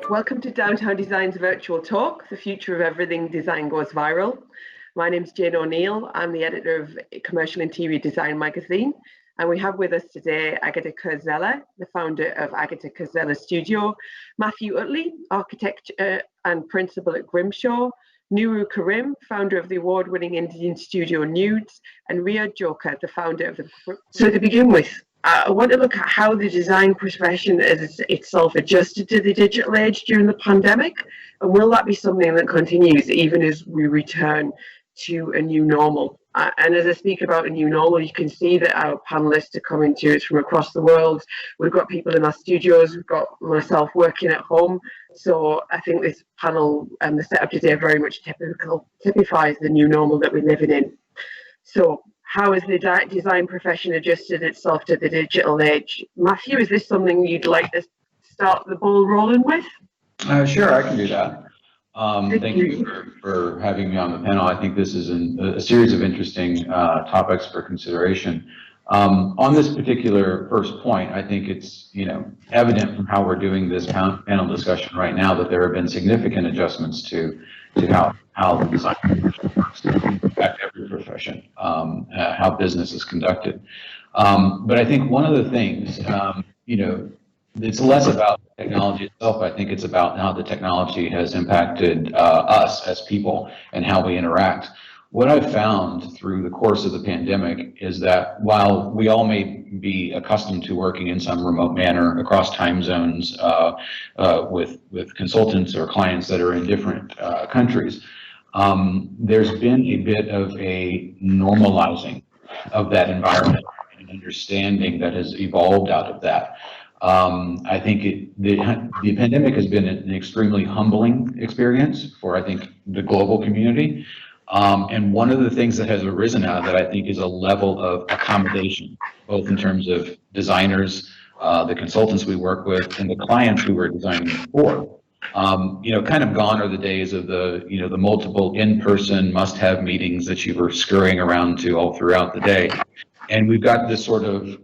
Welcome to Downtown Design's virtual talk, The Future of Everything Design Goes Viral. My name's Jane O'Neill. I'm the editor of Commercial Interior Design magazine. And we have with us today Agata Kurzela, the founder of Agata Kurzela Studio, Matthew Utley, architect and principal at Grimshaw, Nuru Karim, founder of the award-winning Indian studio NUDES, and Riyad Joucka, the founder of the... So to begin with, I want to look at how the design profession has itself adjusted to the digital age during the pandemic, and will that be something that continues even as we return to a new normal? And as I speak about a new normal, you can see that our panelists are coming to us from across the world. We've got people in our studios, we've got myself working at home. So I think this panel and the setup today very much typifies the new normal that we're living in. So how has the design profession adjusted itself to the digital age? Matthew, is this something you'd like to start the ball rolling with? Sure, I can do that. Thank you for having me on the panel. I think this is a series of interesting topics for consideration. On this particular first point, I think it's evident from how we're doing this panel discussion right now that there have been significant adjustments to how the design profession works, in fact, every profession, how business is conducted. But I think one of the things, it's less about technology itself. I think it's about how the technology has impacted us as people and how we interact. What I've found through the course of the pandemic is that while we all may be accustomed to working in some remote manner across time zones with consultants or clients that are in different countries, there's been a bit of a normalizing of that environment and understanding that has evolved out of that. I think the pandemic has been an extremely humbling experience for, I think, the global community. And one of the things that has arisen out of that, I think, is a level of accommodation, both in terms of designers, the consultants we work with, and the clients who we're designing for. Kind of gone are the days of the multiple in-person must-have meetings that you were scurrying around to all throughout the day. And we've got this sort of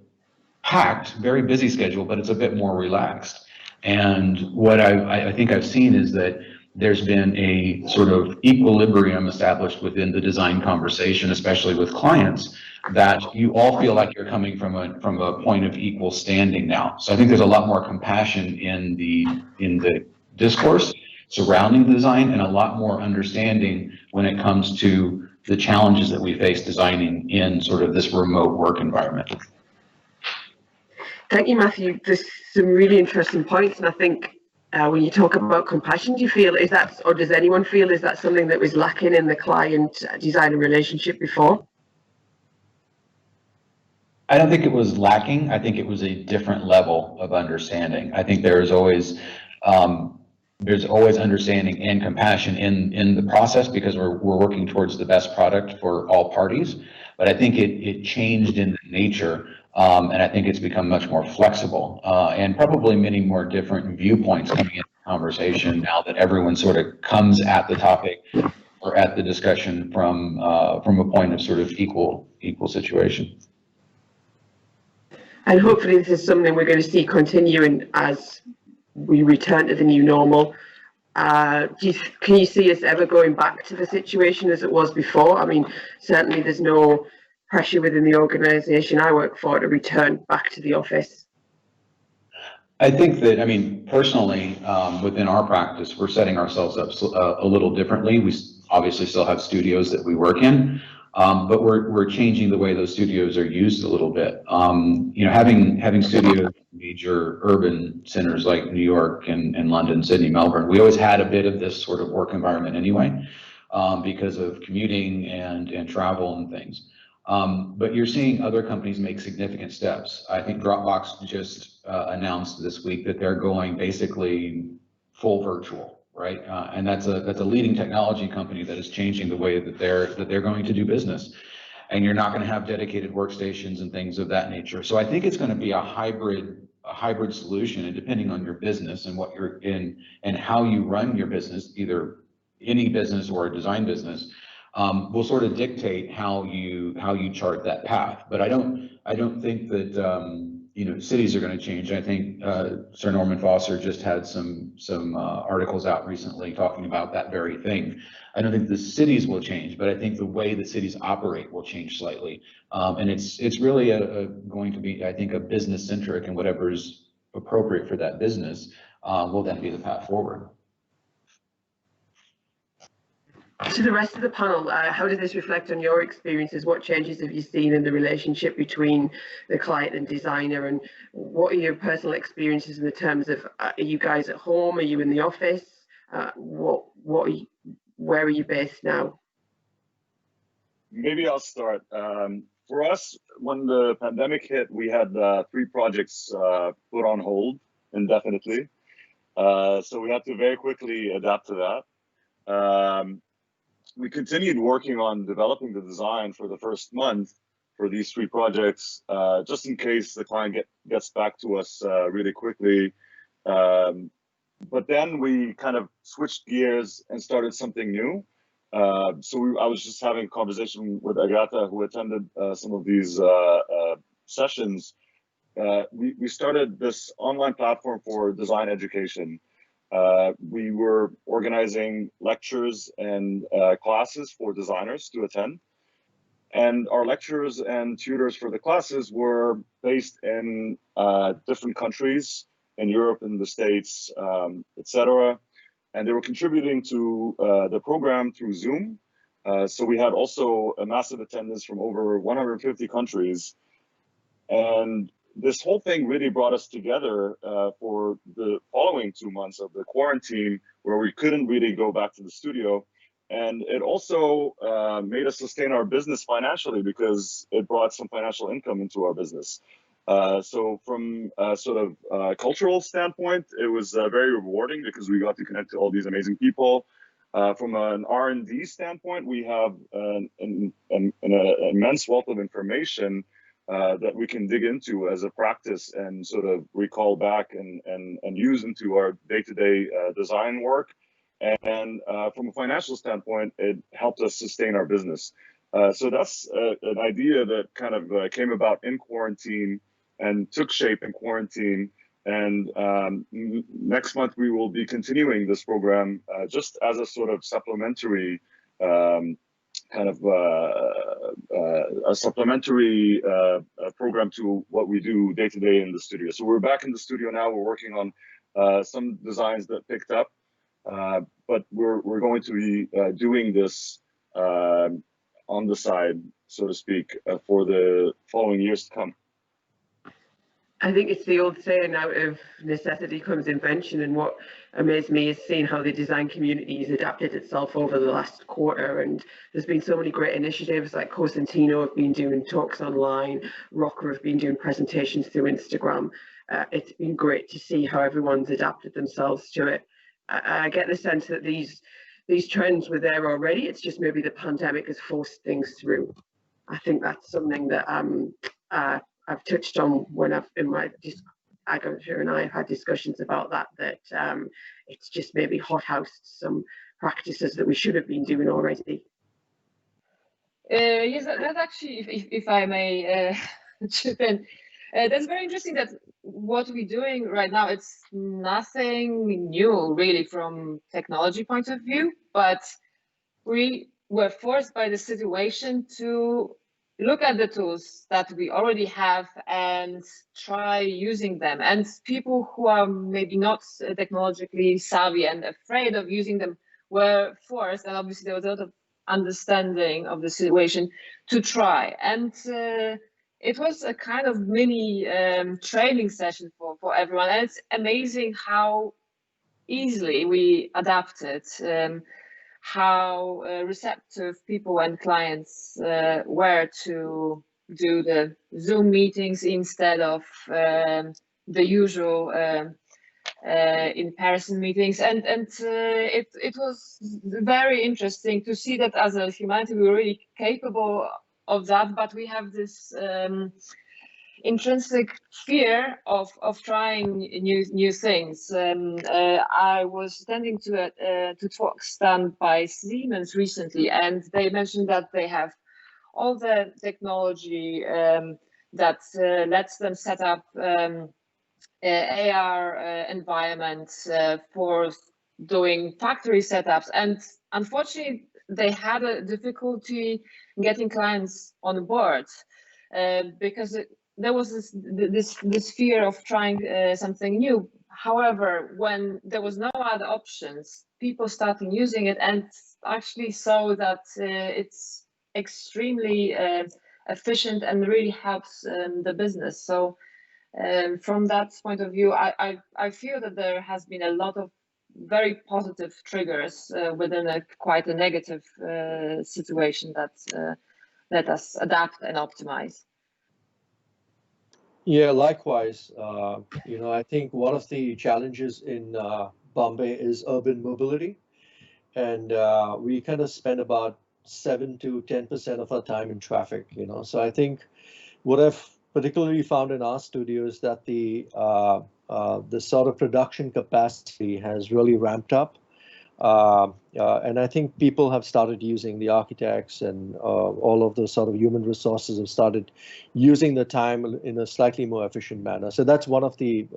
packed, very busy schedule, but it's a bit more relaxed. And what I think I've seen is that there's been a sort of equilibrium established within the design conversation, especially with clients, that you all feel like you're coming from a point of equal standing now. So I think there's a lot more compassion in the discourse surrounding the design, and a lot more understanding when it comes to the challenges that we face designing in sort of this remote work environment. Thank you, Matthew. There's some really interesting points, and I think when you talk about compassion, do you feel or does anyone feel is that something that was lacking in the client-designer relationship before? I don't think it was lacking. I think it was a different level of understanding. I think there's always understanding and compassion in the process because we're working towards the best product for all parties. But I think it changed in the nature. And I think it's become much more flexible and probably many more different viewpoints coming into the conversation now that everyone sort of comes at the topic or at the discussion from a point of sort of equal situation. And hopefully this is something we're going to see continuing as we return to the new normal. Can you see us ever going back to the situation as it was before? I mean, certainly there's no pressure within the organization I work for to return back to the office. I think that, personally, within our practice, we're setting ourselves up a little differently. We obviously still have studios that we work in, but we're changing the way those studios are used a little bit. Having studios in major urban centers like New York and London, Sydney, Melbourne, we always had a bit of this sort of work environment anyway, because of commuting and travel and things. But you're seeing other companies make significant steps. I think Dropbox just announced this week that they're going basically full virtual, right? And that's a leading technology company that is changing the way that they're going to do business. And you're not going to have dedicated workstations and things of that nature. So I think it's going to be a hybrid solution, and depending on your business and what you're in and how you run your business, either any business or a design business, will sort of dictate how you chart that path. But I don't think that cities are going to change. I think Sir Norman Foster just had some articles out recently talking about that very thing. I don't think the cities will change, but I think the way the cities operate will change slightly. And it's really going to be, I think, a business centric, and whatever is appropriate for that business will then be the path forward. To the rest of the panel, how does this reflect on your experiences? What changes have you seen in the relationship between the client and designer, and what are your personal experiences in the terms of, are you guys at home? Are you in the office? Where are you based now? Maybe I'll start. For us, when the pandemic hit, we had 3 projects put on hold indefinitely. So we had to very quickly adapt to that. We continued working on developing the design for the first month for these 3 projects, just in case the client gets back to us really quickly. But then we kind of switched gears and started something new. I was just having a conversation with Agata, who attended some of these sessions. We started this online platform for design education. We were organizing lectures and classes for designers to attend. And our lecturers and tutors for the classes were based in different countries in Europe, in the States, etc. And they were contributing to the program through Zoom. So we had also a massive attendance from over 150 countries. And this whole thing really brought us together for the following 2 months of the quarantine, where we couldn't really go back to the studio. And it also made us sustain our business financially, because it brought some financial income into our business. So from a sort of cultural standpoint, it was very rewarding, because we got to connect to all these amazing people. From an R&D standpoint, we have an immense wealth of information that we can dig into as a practice and sort of recall back and use into our day-to-day design work. And from a financial standpoint, it helped us sustain our business. So that's an idea that kind of came about in quarantine and took shape in quarantine. And next month, we will be continuing this program just as a sort of supplementary program to what we do day to day in the studio. So we're back in the studio now. We're working on some designs that picked up, but we're going to be doing this on the side, so to speak, for the following years to come. I think it's the old saying, out of necessity comes invention, and what amazed me is seeing how the design community has adapted itself over the last quarter. And there's been so many great initiatives, like Cosentino have been doing talks online, Rocker have been doing presentations through Instagram. It's been great to see how everyone's adapted themselves to it. I get the sense that these trends were there already. It's just maybe the pandemic has forced things through. I think that's something that I've touched on when Agata and I have had discussions about that it's just maybe hothoused some practices that we should have been doing already. Yes, that's actually, if I may chip in, that's very interesting that what we're doing right now, it's nothing new really from technology point of view, but we were forced by the situation to look at the tools that we already have and try using them. And people who are maybe not technologically savvy and afraid of using them were forced, and obviously there was a lot of understanding of the situation, to try. And it was a kind of mini training session for everyone. And it's amazing how easily we adapted, how receptive people and clients were to do the Zoom meetings instead of the usual in-person meetings. And it was very interesting to see that as a humanity, we were really capable of that, but we have this intrinsic fear of trying new things. I was attending to talks done by Siemens recently, and they mentioned that they have all the technology that lets them set up AR environments for doing factory setups. And unfortunately, they had a difficulty getting clients on board because there was this fear of trying something new. However, when there was no other options, people started using it and actually saw that it's extremely efficient and really helps the business. So from that point of view, I feel that there has been a lot of very positive triggers within quite a negative situation that let us adapt and optimize. Yeah, likewise. I think one of the challenges in Bombay is urban mobility, and we kind of spend about 7 to 10% of our time in traffic. So I think what I've particularly found in our studio is that the sort of production capacity has really ramped up. And I think people have started using, the architects and all of the sort of human resources have started using the time in a slightly more efficient manner. So that's one of the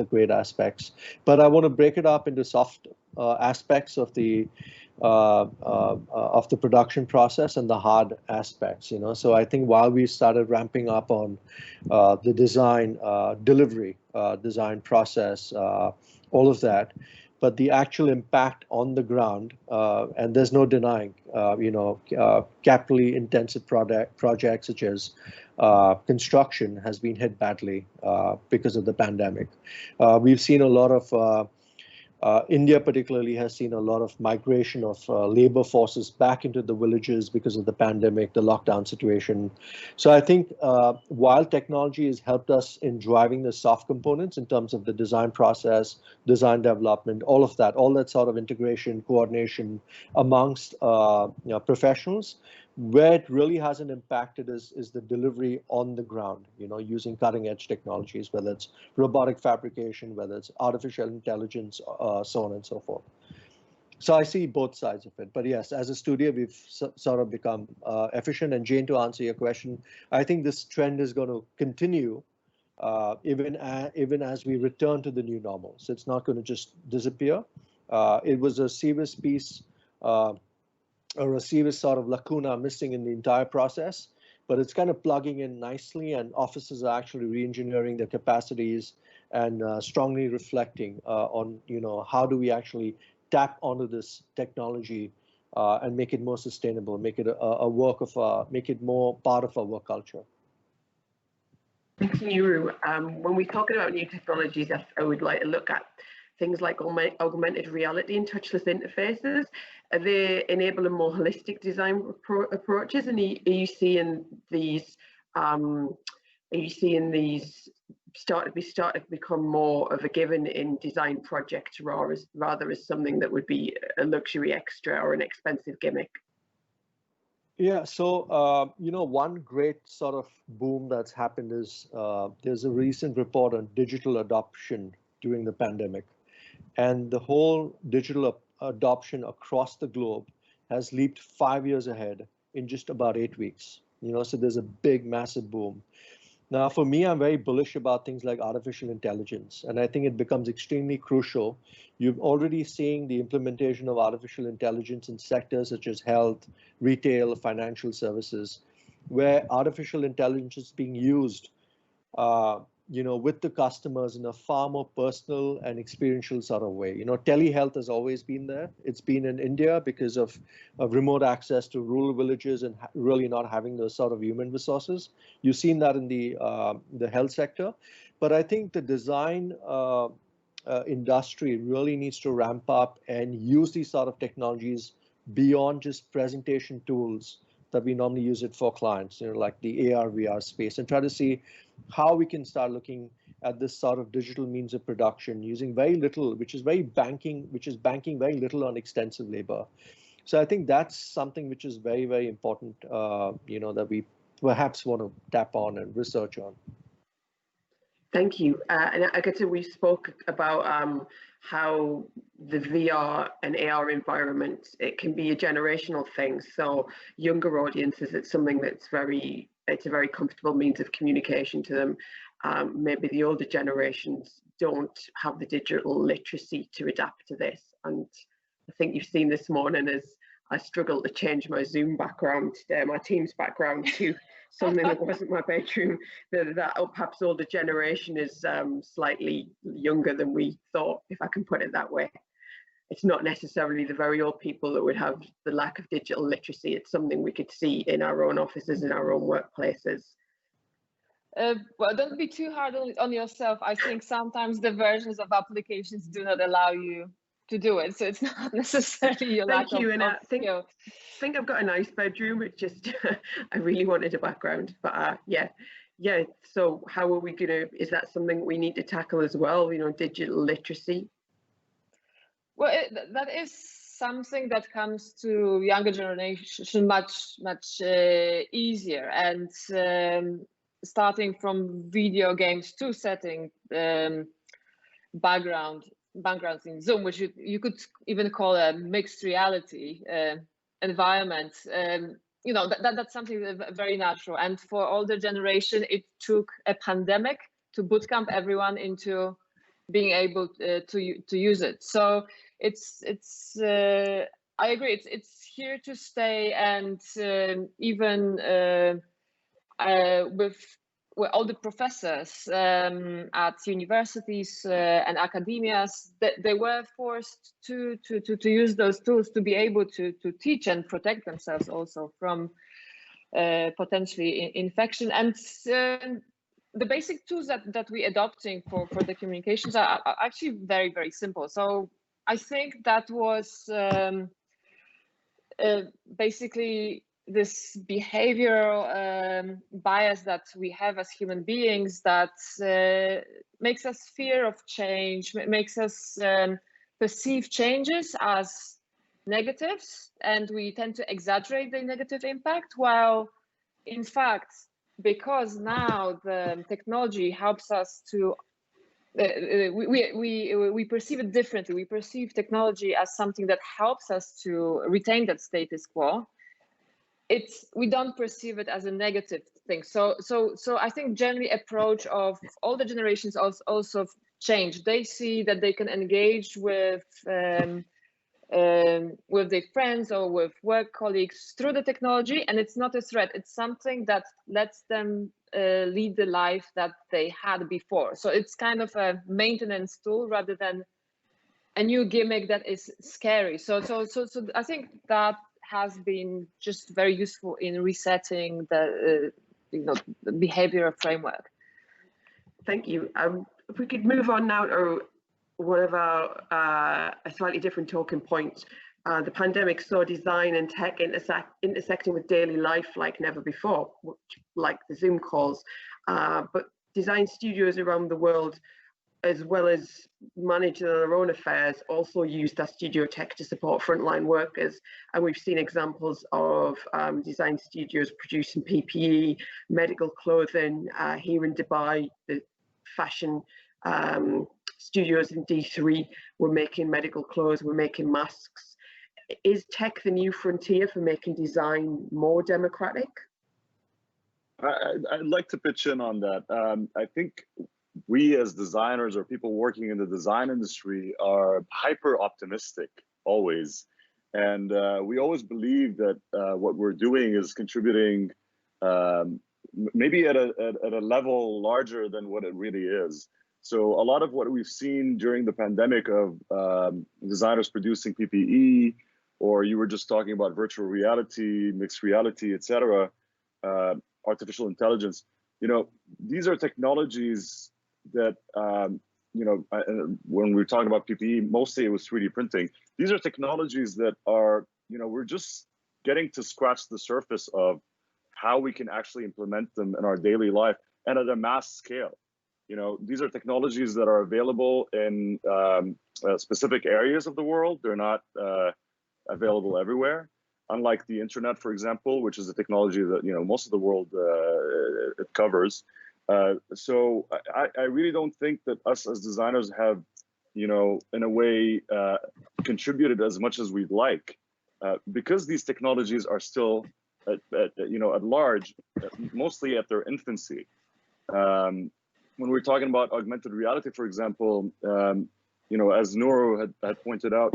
great aspects. But I want to break it up into soft aspects of the production process and the hard aspects. So I think while we started ramping up on the design delivery, design process, all of that, but the actual impact on the ground, and there's no denying, capitally intensive projects such as construction has been hit badly because of the pandemic. We've seen a lot of India particularly has seen a lot of migration of labor forces back into the villages because of the pandemic, the lockdown situation. So I think while technology has helped us in driving the soft components in terms of the design process, design development, all that sort of integration, coordination amongst professionals, where it really hasn't impacted is the delivery on the ground, using cutting edge technologies, whether it's robotic fabrication, whether it's artificial intelligence, so on and so forth. So I see both sides of it. But yes, as a studio, we've sort of become efficient. And Jane, to answer your question, I think this trend is going to continue even as we return to the new normal. So it's not going to just disappear. It was a serious piece or a serious sort of lacuna missing in the entire process, but it's kind of plugging in nicely, and offices are actually re-engineering their capacities and strongly reflecting on, how do we actually tap onto this technology and make it more sustainable, make it make it more part of our work culture. Thank you, Nuru. When we're talking about new technologies, I would like to look at things like augmented reality and touchless interfaces. Are they enabling more holistic design approaches? And are you seeing these? Start to become more of a given in design projects, rather as something that would be a luxury extra or an expensive gimmick? Yeah, so one great sort of boom that's happened is there's a recent report on digital adoption during the pandemic. And the whole digital adoption across the globe has leaped 5 years ahead in just about 8 weeks. So there's a big, massive boom. Now, for me, I'm very bullish about things like artificial intelligence, and I think it becomes extremely crucial. You've already seen the implementation of artificial intelligence in sectors such as health, retail, financial services, where artificial intelligence is being used with the customers in a far more personal and experiential sort of way. Telehealth has always been there. It's been in India because of remote access to rural villages and really not having those sort of human resources. You've seen that in the health sector. But I think the design industry really needs to ramp up and use these sort of technologies beyond just presentation tools that we normally use it for clients, like the AR, VR space, and try to see how we can start looking at this sort of digital means of production using very little, which is banking very little on extensive labor. So I think that's something which is very, very important, that we perhaps want to tap on and research on. Thank you. And Agata, we spoke about how the VR and AR environment, it can be a generational thing. So younger audiences, it's something that's very it's a very comfortable means of communication to them. Maybe the older generations don't have the digital literacy to adapt to this. And I think you've seen this morning as I struggled to change my Zoom background today, my Teams background, to something that wasn't my bedroom. That perhaps older generation is slightly younger than we thought, if I can put it that way. It's not necessarily the very old people that would have the lack of digital literacy. It's something we could see in our own offices, in our own workplaces. Well, don't be too hard on yourself. I think sometimes the versions of applications do not allow you to do it, so it's not necessarily your lack of skill. And I think I've got a nice bedroom. It's just I really wanted a background, but yeah. So how are we gonna? Is that something we need to tackle as well? You know, digital literacy. Well, that is something that comes to younger generation much easier, and starting from video games to setting backgrounds in Zoom, which you could even call a mixed reality environment. You know, that's something very natural. And for older generation, it took a pandemic to bootcamp everyone into being able to use it. So it's I agree. It's here to stay, and even with all the professors at universities and academias, they were forced to use those tools to be able to teach and protect themselves also from potentially infection. And the basic tools that we're adopting for the communications are actually very, very simple. So I think that was basically this behavioral bias that we have as human beings that makes us fear of change, makes us perceive changes as negatives, and we tend to exaggerate the negative impact, while in fact, because now the technology helps us to we perceive it differently. We perceive technology as something that helps us to retain that status quo. We don't perceive it as a negative thing. So I think generally approach of all the generations also change. They see that they can engage with their friends or with work colleagues through the technology, and it's not a threat. It's something that lets them lead the life that they had before. So it's kind of a maintenance tool rather than a new gimmick that is scary. So I think that has been just very useful in resetting the the behavioral framework. Thank you. If we could move on now to one of our a slightly different talking points. The pandemic saw design and tech intersecting with daily life like never before, like the Zoom calls. But design studios around the world, as well as managing their own affairs, also use that studio tech to support frontline workers. And we've seen examples of design studios producing PPE, medical clothing. Here in Dubai, the fashion studios in D3 were making medical clothes, were making masks. Is tech the new frontier for making design more democratic? I'd like to pitch in on that. I think we as designers or people working in the design industry are hyper optimistic always. And we always believe that what we're doing is contributing maybe at a level larger than what it really is. So a lot of what we've seen during the pandemic of designers producing PPE, or you were just talking about virtual reality, mixed reality, etc., artificial intelligence, these are technologies that, when we're talking about PPE, mostly it was 3D printing. These are technologies that are, we're just getting to scratch the surface of how we can actually implement them in our daily life and at a mass scale. These are technologies that are available in specific areas of the world. They're not available everywhere. Unlike the internet, for example, which is a technology that most of the world it covers. So I really don't think that us as designers have, in a way, contributed as much as we'd like, because these technologies are still at large, mostly at their infancy. When we're talking about augmented reality, for example, as Nuru had pointed out,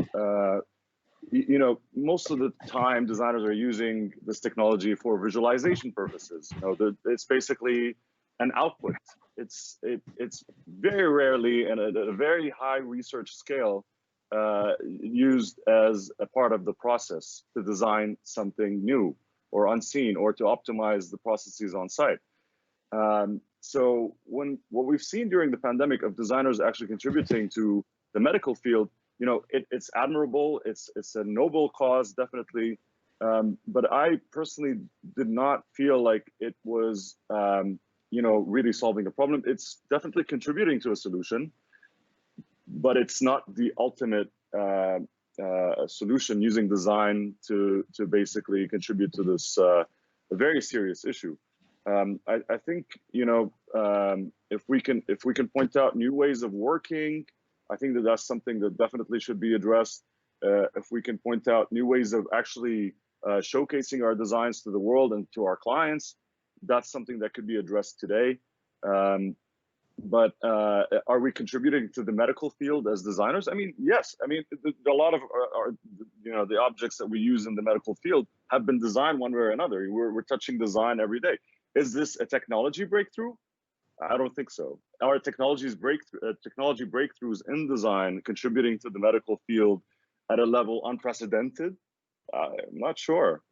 most of the time designers are using this technology for visualization purposes. It's basically an output. It's very rarely and at a very high research scale used as a part of the process to design something new or unseen or to optimize the processes on site. So what we've seen during the pandemic of designers actually contributing to the medical field, it's admirable. It's a noble cause, definitely. But I personally did not feel like it was, really solving a problem. It's definitely contributing to a solution, but it's not the ultimate solution using design to basically contribute to this very serious issue. I think if we can point out new ways of working, I think that's something that definitely should be addressed. If we can point out new ways of actually showcasing our designs to the world and to our clients, that's something that could be addressed today. But are we contributing to the medical field as designers? I mean, yes. I mean, a lot of the objects that we use in the medical field have been designed one way or another. We're touching design every day. Is this a technology breakthrough? I don't think so. Are technology breakthroughs in design contributing to the medical field at a level unprecedented? I'm not sure.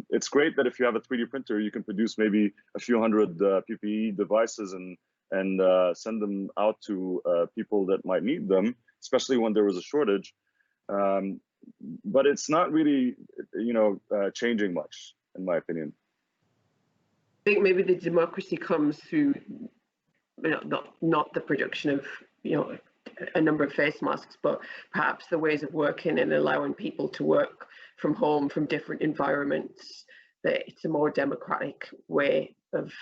It's great that if you have a 3D printer, you can produce maybe a few hundred PPE devices and send them out to people that might need them, especially when there was a shortage. But it's not really, changing much, in my opinion. I think maybe the democracy comes through, not the production of, a number of face masks, but perhaps the ways of working and allowing people to work from home, from different environments, that it's a more democratic way of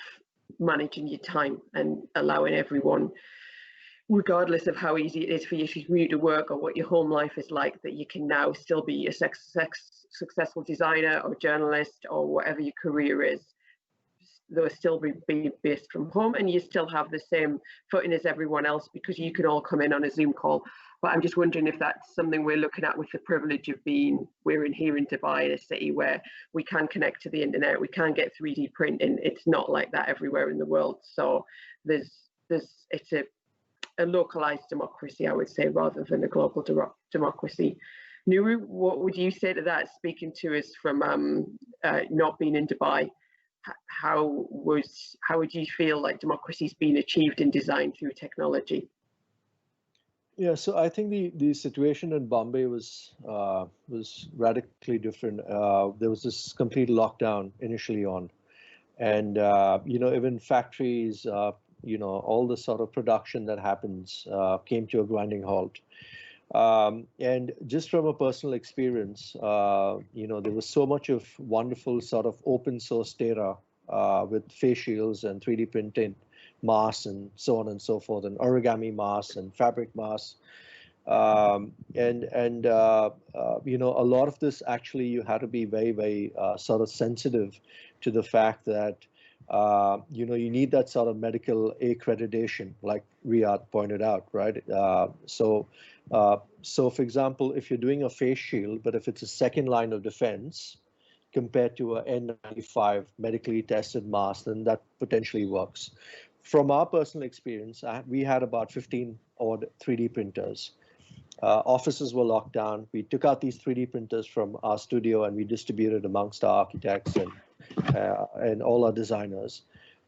managing your time and allowing everyone, regardless of how easy it is for you to commute to work or what your home life is like, that you can now still be a successful designer or journalist or whatever your career is. They'll still be based from home, and you still have the same footing as everyone else because you can all come in on a Zoom call. But I'm just wondering if that's something we're looking at with the privilege of we're in here in Dubai, a city where we can connect to the internet, we can get 3D printing. It's not like that everywhere in the world. So it's a localized democracy, I would say, rather than a global democracy. Nuru, what would you say to that, speaking to us from not being in Dubai? How would you feel like democracy's been achieved in design through technology? Yeah, so I think the situation in Bombay was radically different. There was this complete lockdown initially on, and even factories, all the sort of production that happens came to a grinding halt. And just from a personal experience, there was so much of wonderful sort of open source data with face shields and 3D printing masks and so on and so forth, and origami masks and fabric masks. A lot of this actually you had to be very, very sort of sensitive to the fact that you need that sort of medical accreditation, like Riyad pointed out, right? So for example, if you're doing a face shield, but if it's a second line of defense compared to a N95 medically tested mask, then that potentially works. From our personal experience, we had about 15 odd 3D printers. Offices were locked down. We took out these 3D printers from our studio and we distributed amongst our architects and all our designers.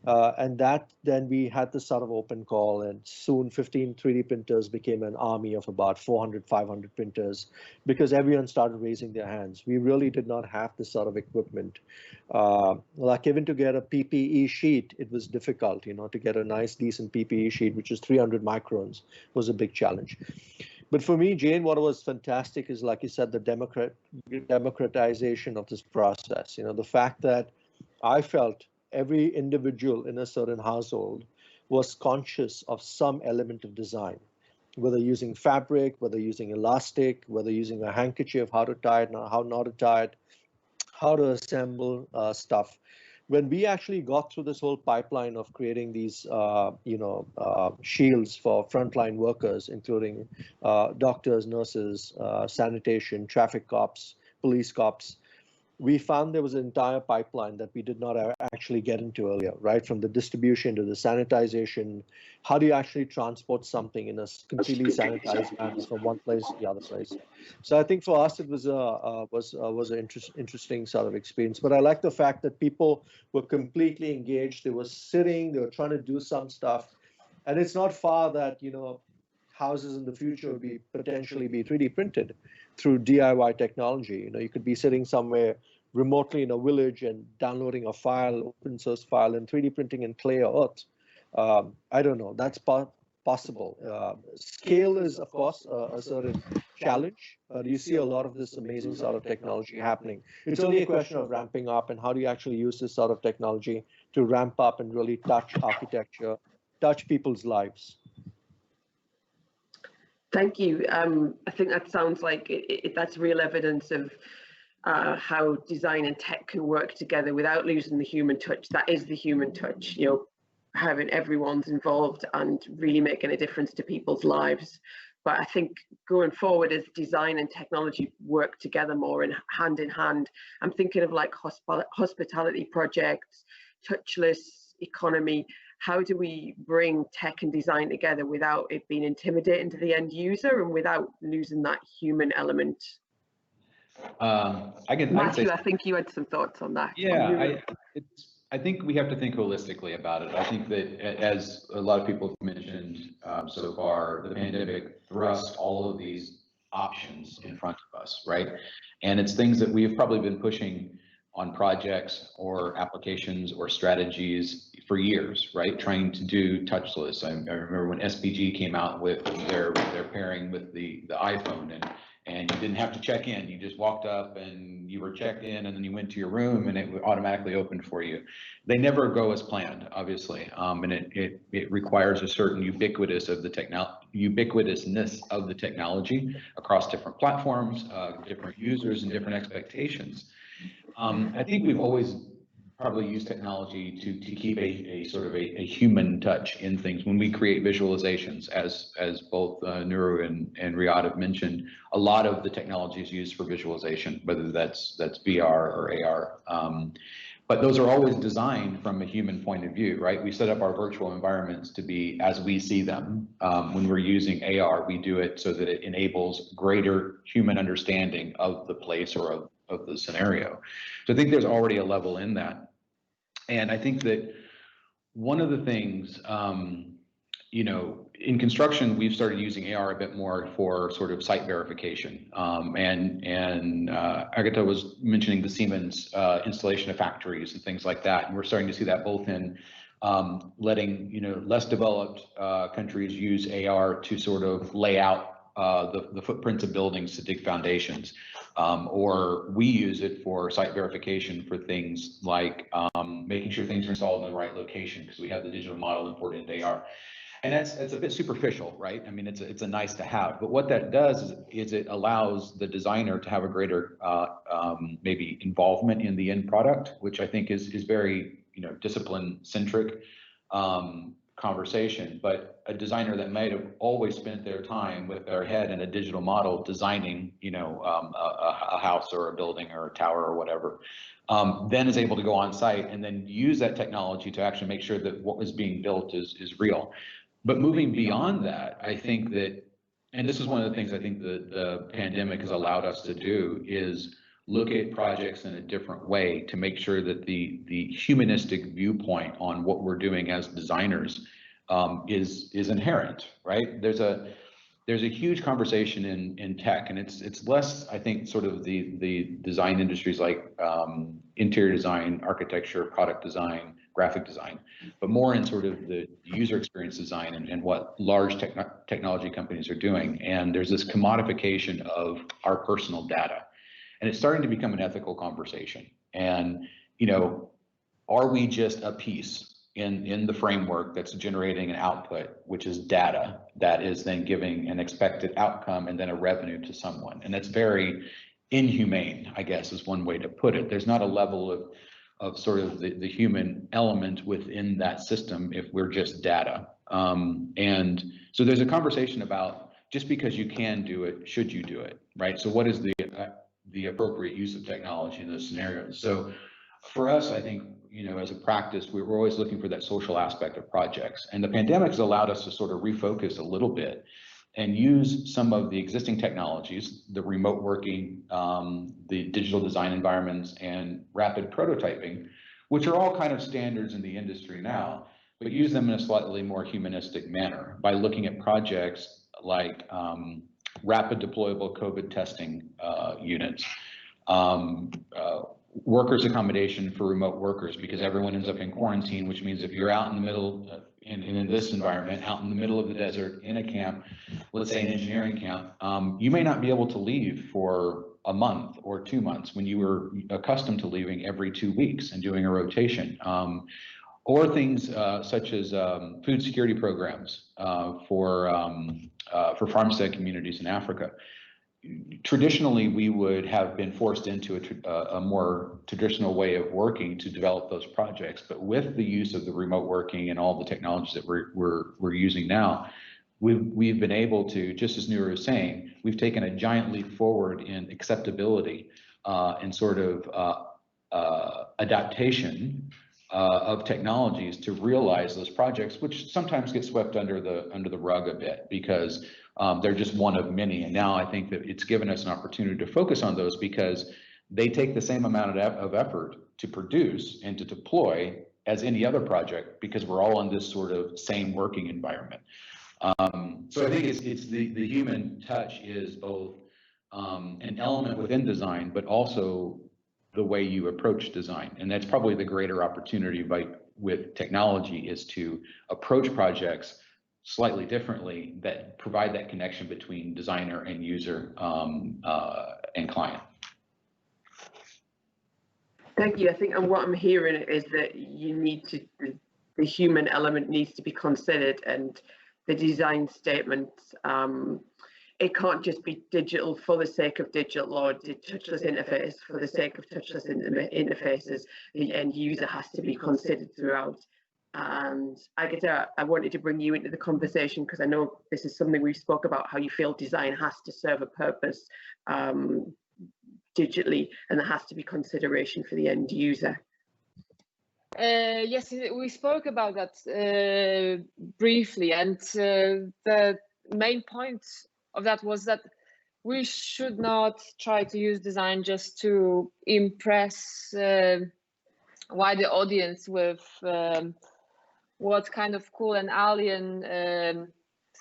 And then we had this sort of open call, and soon 15 3D printers became an army of about 400, 500 printers because everyone started raising their hands. We really did not have this sort of equipment. Like even to get a PPE sheet, it was difficult, to get a nice, decent PPE sheet, which is 300 microns, was a big challenge. But for me, Jane, what was fantastic is, like you said, the democratization of this process. The fact that I felt every individual in a certain household was conscious of some element of design, whether using fabric, whether using elastic, whether using a handkerchief, how to tie it, how not to tie it, how to assemble stuff. When we actually got through this whole pipeline of creating these, shields for frontline workers, including doctors, nurses, sanitation, traffic cops, police cops, we found there was an entire pipeline that we did not actually get into earlier, right? From the distribution to the sanitization. How do you actually transport something in a completely sanitized manner from one place to the other place? So I think for us it was an interesting sort of experience. But I like the fact that people were completely engaged. They were sitting. They were trying to do some stuff, and it's not far that houses in the future will potentially be 3D printed through DIY technology. You could be sitting somewhere remotely in a village and downloading a file, open source file, and 3D printing in clay or earth. I don't know. That's possible. Scale is, of course, a certain challenge. You see a lot of this amazing sort of technology happening. It's only a question of ramping up, and how do you actually use this sort of technology to ramp up and really touch architecture, touch people's lives. Thank you. I think that sounds like that's real evidence of how design and tech can work together without losing the human touch. That is the human touch, having everyone's involved and really making a difference to people's lives. But I think going forward, as design and technology work together more in hand, I'm thinking of like hospitality projects, touchless economy. How do we bring tech and design together without it being intimidating to the end user and without losing that human element? Matthew, I think you had some thoughts on that. Yeah, I think we have to think holistically about it. I think that, as a lot of people have mentioned so far, the pandemic thrust all of these options in front of us, right? And it's things that we've probably been pushing on projects or applications or strategies for years, right? Trying to do touchless. I remember when SPG came out with their pairing with the iPhone, and you didn't have to check in. You just walked up and you were checked in, and then you went to your room and it automatically opened for you. They never go as planned, obviously, and it requires a certain ubiquitousness of the technology across different platforms, different users, and different expectations. I think we've always probably used technology to keep a sort of a human touch in things. When we create visualizations, as both Nuru and Riyad have mentioned, a lot of the technology is used for visualization, whether that's VR or AR. But those are always designed from a human point of view, right? We set up our virtual environments to be as we see them. When we're using AR, we do it so that it enables greater human understanding of the place or of the scenario. So I think there's already a level in that. And I think that one of the things, in construction, we've started using AR a bit more for sort of site verification. And Agata was mentioning the Siemens installation of factories and things like that. And we're starting to see that both in letting less developed countries use AR to sort of lay out the footprints of buildings to dig foundations, or we use it for site verification for things like making sure things are installed in the right location because we have the digital model imported into AR. And that's a bit superficial, right? I mean, it's a nice to have, but what that does is it allows the designer to have a greater maybe involvement in the end product, which I think is very discipline centric conversation. But a designer that might have always spent their time with their head in a digital model designing a house or a building or a tower or whatever, then is able to go on site and then use that technology to actually make sure that what was being built is real. But moving beyond that, I think that, and this is one of the things I think the pandemic has allowed us to do, is look at projects in a different way to make sure that the humanistic viewpoint on what we're doing as designers is inherent, right? There's a huge conversation in tech, and it's less, I think, sort of the design industries like interior design, architecture, product design, graphic design, but more in sort of the user experience design and what large technology companies are doing. And there's this commodification of our personal data, and it's starting to become an ethical conversation. And are we just a piece in the framework that's generating an output, which is data that is then giving an expected outcome and then a revenue to someone? And that's very inhumane, I guess is one way to put it. There's not a level of sort of the human element within that system if we're just data. And so there's a conversation about just because you can do it, should you do it, right? So what is the appropriate use of technology in those scenarios? So for us, I think, you know, as a practice, we're always looking for that social aspect of projects. And the pandemic has allowed us to sort of refocus a little bit and use some of the existing technologies, the remote working, the digital design environments, and rapid prototyping, which are all kind of standards in the industry now, but use them in a slightly more humanistic manner by looking at projects like rapid deployable COVID testing units, workers' accommodation for remote workers, because everyone ends up in quarantine, which means if you're out in the middle, in this environment, out in the middle of the desert, in a camp, let's say an engineering camp, you may not be able to leave for a month or 2 months when you were accustomed to leaving every 2 weeks and doing a rotation. Or things such as food security programs for farmstead communities in Africa. Traditionally, we would have been forced into a more traditional way of working to develop those projects. But with the use of the remote working and all the technologies that we're using now, we've been able to, just as Nuru was saying, we've taken a giant leap forward in acceptability and sort of adaptation of technologies to realize those projects, which sometimes get swept under the rug a bit because they're just one of many. And now I think that it's given us an opportunity to focus on those because they take the same amount of effort to produce and to deploy as any other project because we're all in this sort of same working environment. So I think it's the human touch is both an element within design, but also the way you approach design. And that's probably the greater opportunity with technology is to approach projects slightly differently that provide that connection between designer and user and client. Thank you. I think, and what I'm hearing is that the human element needs to be considered, and the design statements, it can't just be digital for the sake of digital or touchless interface for the sake of touchless interfaces. The end user has to be considered throughout. And Agata, I wanted to bring you into the conversation because I know this is something we spoke about, how you feel design has to serve a purpose digitally, and there has to be consideration for the end user. Yes, we spoke about that briefly, and the main point of that was that we should not try to use design just to impress wider audience with what kind of cool and alien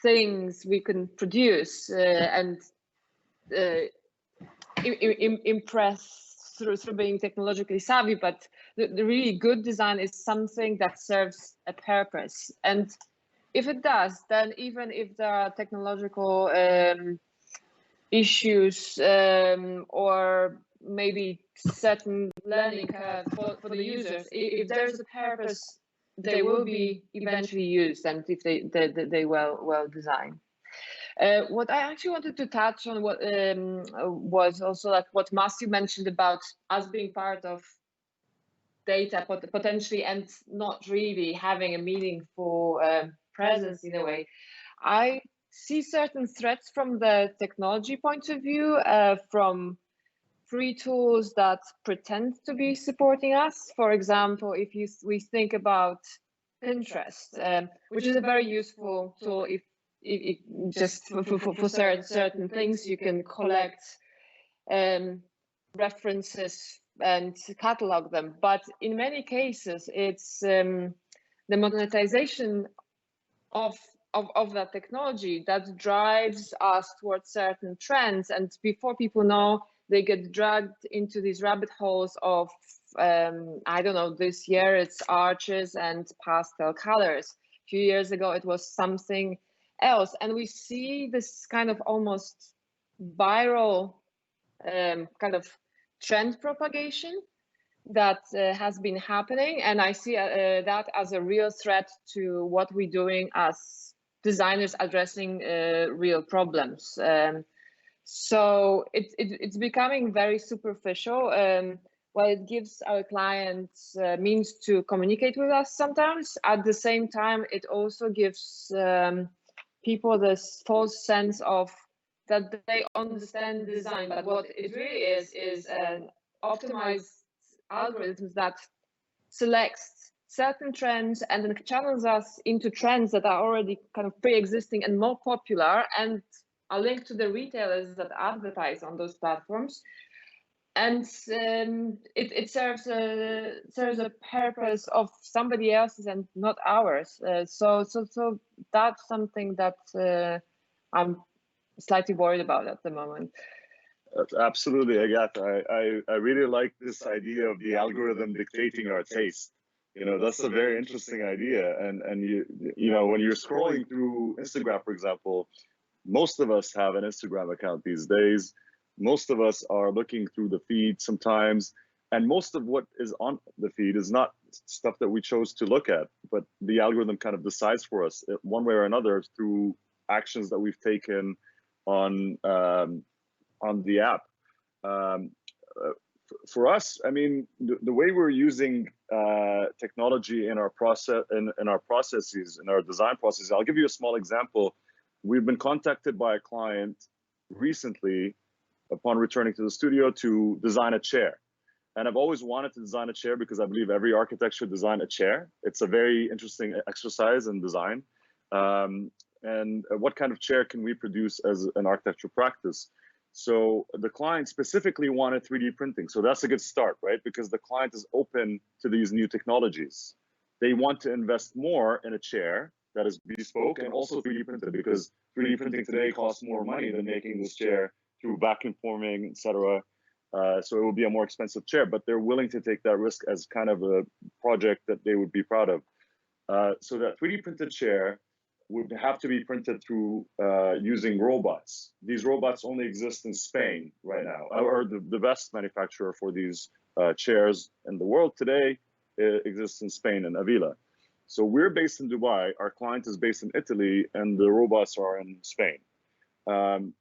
things we can produce and impress through being technologically savvy, but the really good design is something that serves a purpose. And if it does, then even if there are technological issues or maybe certain learning curve for the users, if there's a purpose, they will be eventually used, and if they well designed. What I actually wanted to touch on was also like what Matthew mentioned about us being part of data potentially and not really having a meaningful presence in a way. I see certain threats from the technology point of view, from free tools that pretend to be supporting us. For example, if we think about Pinterest, which is a very useful tool if just for certain things, you can collect references and catalog them. But in many cases, it's the monetization of that technology that drives us towards certain trends. And before people know, they get dragged into these rabbit holes of, I don't know, this year it's arches and pastel colors. A few years ago, it was something else. And we see this kind of almost viral kind of trend propagation that has been happening. And I see that as a real threat to what we're doing as designers addressing real problems. So it's becoming very superficial. While it gives our clients means to communicate with us sometimes, at the same time, it also gives people this false sense of that they understand design, but what it really is an optimized algorithms that selects certain trends and then channels us into trends that are already kind of pre-existing and more popular and are linked to the retailers that advertise on those platforms. And it serves a purpose of somebody else's and not ours. So that's something that I'm slightly worried about at the moment. Absolutely, Agata. I really like this idea of the algorithm dictating our taste. You know, that's a very interesting idea. And you know, when you're scrolling through Instagram, for example, most of us have an Instagram account these days. Most of us are looking through the feed sometimes, and most of what is on the feed is not stuff that we chose to look at, but the algorithm kind of decides for us one way or another through actions that we've taken on the app. For us, I mean, the way we're using technology in our processes, in our design processes, I'll give you a small example. We've been contacted by a client recently upon returning to the studio to design a chair. And I've always wanted to design a chair because I believe every architect should design a chair. It's a very interesting exercise in design. And what kind of chair can we produce as an architecture practice? So the client specifically wanted 3D printing. So that's a good start, right? Because the client is open to these new technologies. They want to invest more in a chair that is bespoke and also 3D printed, because 3D printing today costs more money than making this chair through vacuum forming, etc. So it will be a more expensive chair, but they're willing to take that risk as kind of a project that they would be proud of. So that 3D printed chair would have to be printed through using robots. These robots only exist in Spain right now, or the best manufacturer for these chairs in the world today exists in Spain, in Avila. So we're based in Dubai, our client is based in Italy, and the robots are in Spain.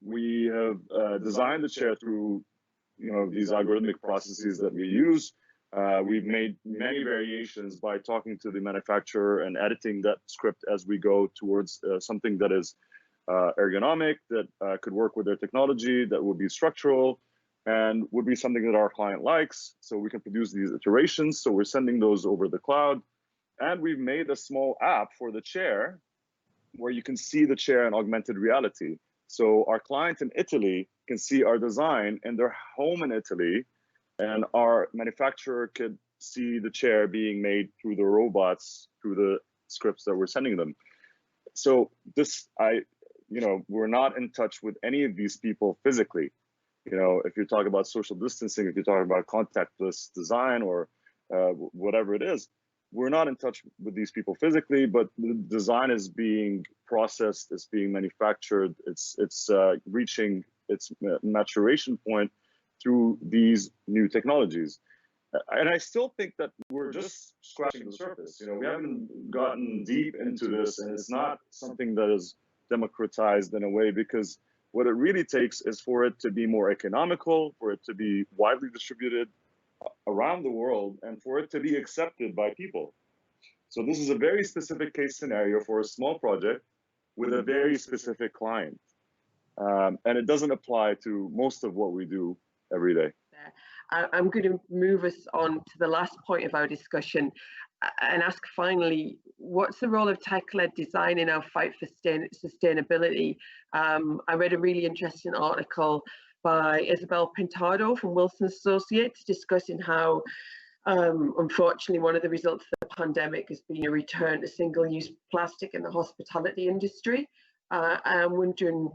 We have designed the chair through, you know, these algorithmic processes that we use. We've made many variations by talking to the manufacturer and editing that script as we go towards something that is ergonomic, that could work with their technology, that would be structural, and would be something that our client likes. So we can produce these iterations. So we're sending those over the cloud. And we've made a small app for the chair where you can see the chair in augmented reality. So our client in Italy can see our design in their home in Italy, and our manufacturer could see the chair being made through the robots, through the scripts that we're sending them. So we're not in touch with any of these people physically. You know, if you're talking about social distancing, if you're talking about contactless design or whatever it is, we're not in touch with these people physically, but the design is being processed, it's being manufactured, it's reaching its maturation point through these new technologies. And I still think that we're just scratching the surface. You know, we haven't gotten deep into this, and it's not something that is democratized in a way, because what it really takes is for it to be more economical, for it to be widely distributed around the world, and for it to be accepted by people. So this is a very specific case scenario for a small project with a very specific client. And it doesn't apply to most of what we do every day. I'm going to move us on to the last point of our discussion and ask finally, what's the role of tech-led design in our fight for sustainability? I read a really interesting article by Isabel Pintado from Wilson Associates discussing how, unfortunately, one of the results of the pandemic has been a return to single-use plastic in the hospitality industry. I'm wondering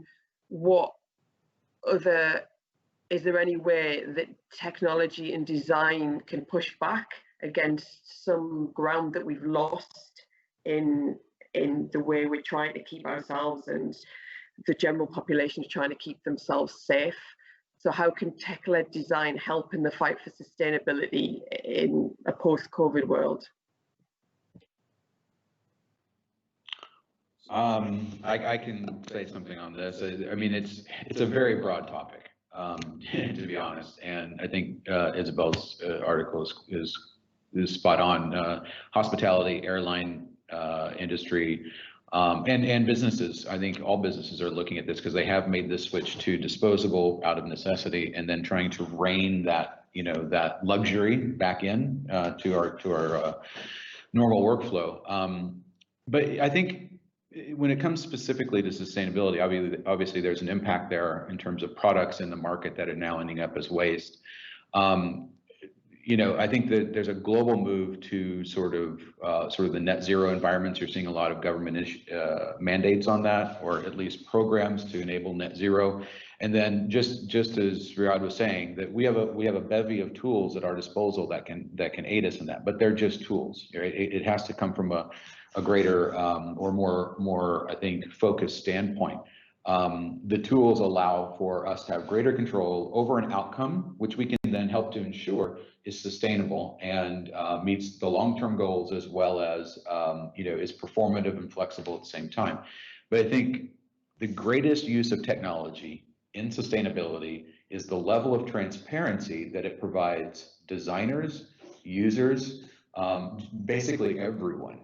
is there any way that technology and design can push back against some ground that we've lost in the way we're trying to keep ourselves and the general population is trying to keep themselves safe? So how can tech-led design help in the fight for sustainability in a post-COVID world? I can say something on this. I mean, it's a very broad topic, to be honest. And I think Isabel's article is spot on. Hospitality, airline industry, and businesses. I think all businesses are looking at this because they have made this switch to disposable out of necessity, and then trying to rein that that luxury back in to our normal workflow. But I think when it comes specifically to sustainability, obviously there's an impact there in terms of products in the market that are now ending up as waste. I think that there's a global move to sort of the net zero environments. You're seeing a lot of government mandates on that, or at least programs to enable net zero. And then just as Riyad was saying, that we have a bevy of tools at our disposal that can aid us in that, but they're just tools. Right? It has to come from a greater or more I think focused standpoint. The tools allow for us to have greater control over an outcome, which we can then help to ensure is sustainable and meets the long-term goals, as well as is performative and flexible at the same time. But I think the greatest use of technology in sustainability is the level of transparency that it provides designers, users, basically everyone,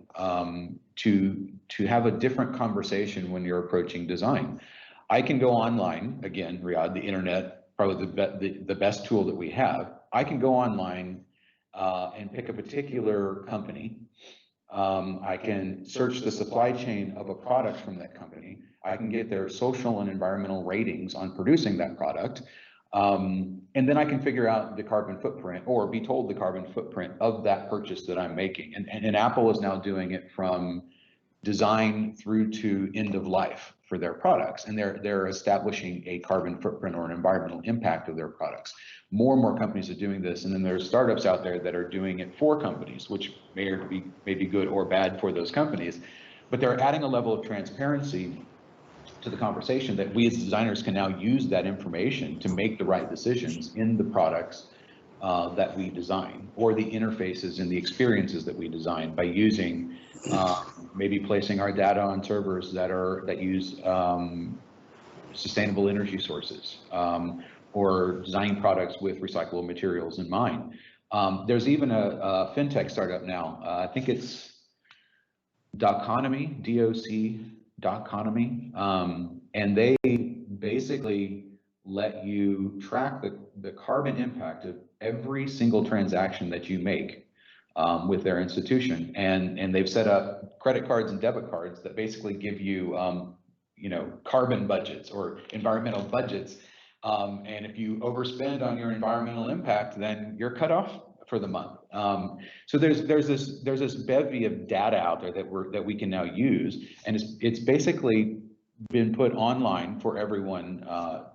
to have a different conversation when you're approaching design. I can go online, again, Riyad, the internet, probably the best tool that we have. I can go online and pick a particular company. I can search the supply chain of a product from that company. I can get their social and environmental ratings on producing that product. And then I can figure out the carbon footprint, or be told the carbon footprint of that purchase that I'm making. And Apple is now doing it from design through to end of life for their products. And they're establishing a carbon footprint or an environmental impact of their products. More and more companies are doing this. And then there's startups out there that are doing it for companies, which may be good or bad for those companies. But they're adding a level of transparency to the conversation that we as designers can now use that information to make the right decisions in the products that we design, or the interfaces and the experiences that we design, by using maybe placing our data on servers that use sustainable energy sources, or designing products with recyclable materials in mind. There's even a fintech startup now. I think it's Doconomy, Doconomy, and they basically let you track the carbon impact of every single transaction that you make with their institution, and they've set up credit cards and debit cards that basically give you carbon budgets or environmental budgets, and if you overspend on your environmental impact, then you're cut off for the month. So there's this bevy of data out there that we can now use, and it's basically been put online for everyone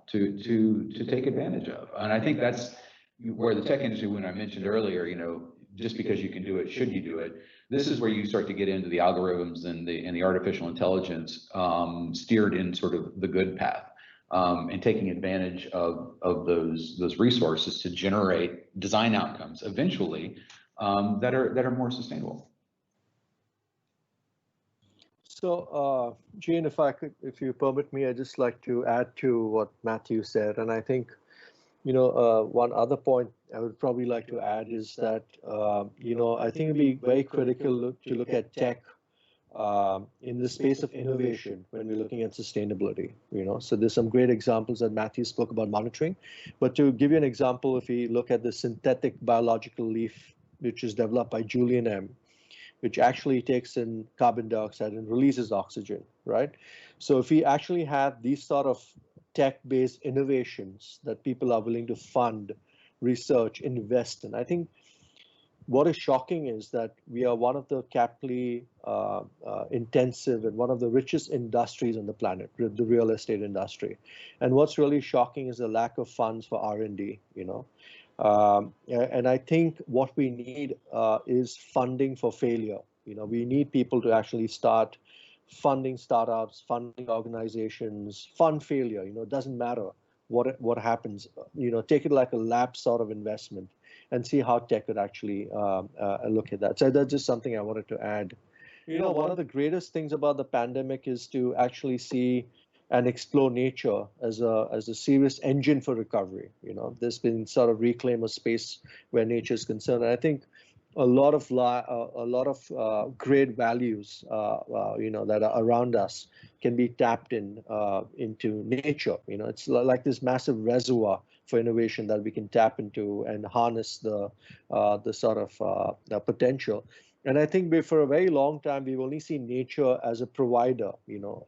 to take advantage of. And I think that's where the tech industry, when I mentioned earlier, just because you can do it, should you do it? This is where you start to get into the algorithms and the artificial intelligence steered in sort of the good path, and taking advantage of those resources to generate design outcomes eventually that are more sustainable. So, Jane, if you permit me, I'd just like to add to what Matthew said. And I think, one other point I would probably like to add is that, I think it'd be very critical to look at tech in the space of innovation when we're looking at sustainability. So there's some great examples that Matthew spoke about monitoring. But to give you an example, if we look at the synthetic biological leaf, which is developed by Julian M., which actually takes in carbon dioxide and releases oxygen, right? So if we actually have these sort of tech-based innovations that people are willing to fund, research, invest in, I think what is shocking is that we are one of the capitally intensive and one of the richest industries on the planet, the real estate industry. And what's really shocking is the lack of funds for R&D, and I think what we need is funding for failure. We need people to actually start funding startups, funding organizations, fund failure. It doesn't matter what happens. Take it like a lab sort of investment and see how tech could actually look at that. So that's just something I wanted to add one of the greatest things about the pandemic is to actually see and explore nature as a serious engine for recovery. There's been sort of reclaim of space where nature is concerned. And I think a lot of great values, that are around us can be tapped into nature. It's like this massive reservoir for innovation that we can tap into and harness the sort of the potential. And I think for a very long time, we've only seen nature as a provider,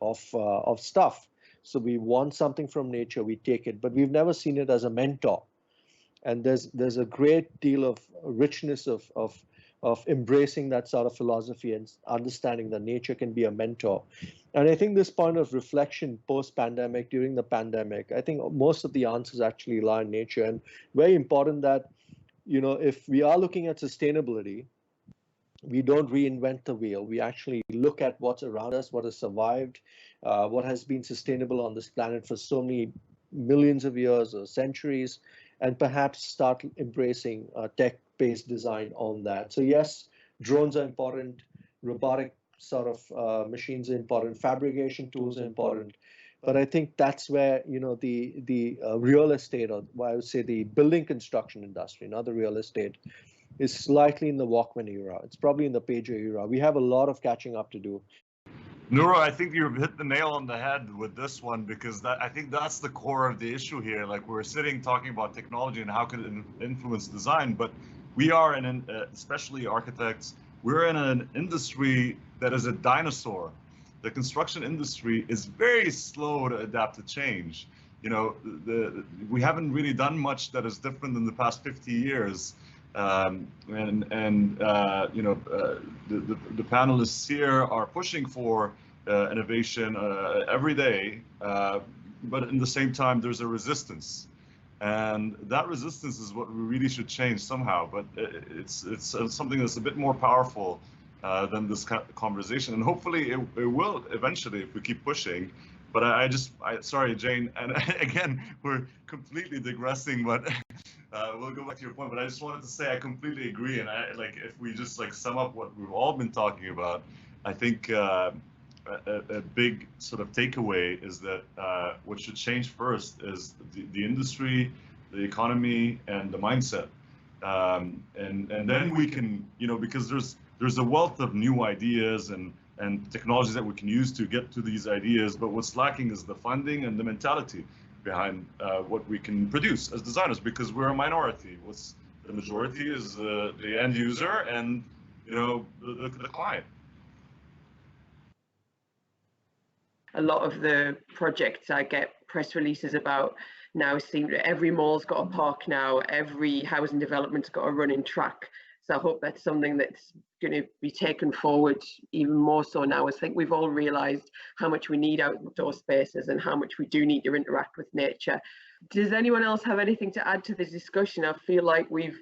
of stuff. So we want something from nature, we take it, but we've never seen it as a mentor. And there's a great deal of richness of embracing that sort of philosophy and understanding that nature can be a mentor. And I think this point of reflection post-pandemic, during the pandemic, I think most of the answers actually lie in nature. And very important that, if we are looking at sustainability, we don't reinvent the wheel. We actually look at what's around us, what has survived, what has been sustainable on this planet for so many millions of years or centuries, and perhaps start embracing tech-based design on that. So yes, drones are important, robotic sort of machines are important, fabrication tools are important, but I think that's where the real estate, or I would say the building construction industry, not the real estate, is slightly in the Walkman era. It's probably in the pager era. We have a lot of catching up to do. Nuru, I think you've hit the nail on the head with this one, because I think that's the core of the issue here. Like, we're sitting talking about technology and how can it influence design, but we are especially architects, we're in an industry that is a dinosaur. The construction industry is very slow to adapt to change. We haven't really done much that is different than the past 50 years. The panelists here are pushing for innovation every day, but in the same time there's a resistance, and that resistance is what we really should change somehow. But it's something that's a bit more powerful than this conversation, and hopefully it will eventually if we keep pushing. But sorry, Jane, and again, we're completely digressing, but we'll go back to your point. But I just wanted to say I completely agree, and if we just sum up what we've all been talking about, I think a big sort of takeaway is that what should change first is the industry, the economy, and the mindset, and then we can, because there's a wealth of new ideas and technologies that we can use to get to these ideas, but what's lacking is the funding and the mentality behind what we can produce as designers, because we're a minority. The majority is the end user and the client. A lot of the projects I get press releases about now seem that every mall's got a park now, every housing development's got a running track. So I hope that's something that's going to be taken forward even more so now. I think we've all realised how much we need outdoor spaces and how much we do need to interact with nature. Does anyone else have anything to add to this discussion? I feel like we've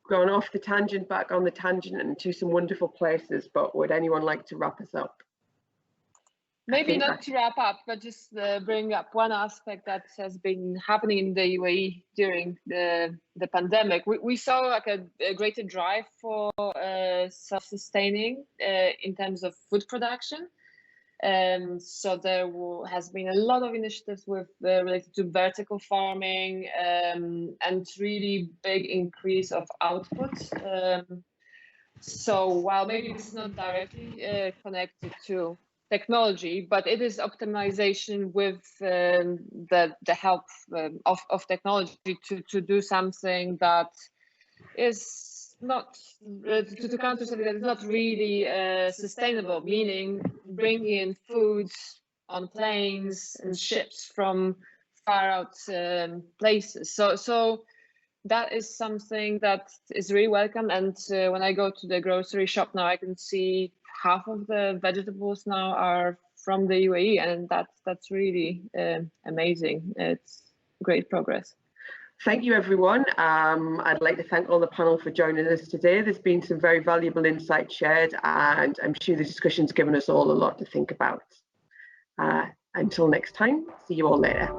gone off the tangent, back on the tangent, and to some wonderful places, but would anyone like to wrap us up? Maybe not to wrap up, but just bring up one aspect that has been happening in the UAE during the pandemic. We saw a greater drive for self-sustaining in terms of food production. So there has been a lot of initiatives related to vertical farming and really big increase of output. So while maybe it's not directly connected to technology, but it is optimization with the help of technology to do something that is not to counter something that is not really sustainable, meaning bringing in foods on planes and ships from far out places. So that is something that is really welcome. And when I go to the grocery shop now, I can see half of the vegetables now are from the UAE, and that's really amazing. It's great progress. Thank you, everyone. I'd like to thank all the panel for joining us today. There's been some very valuable insight shared, and I'm sure the discussion's given us all a lot to think about. Until next time, see you all later.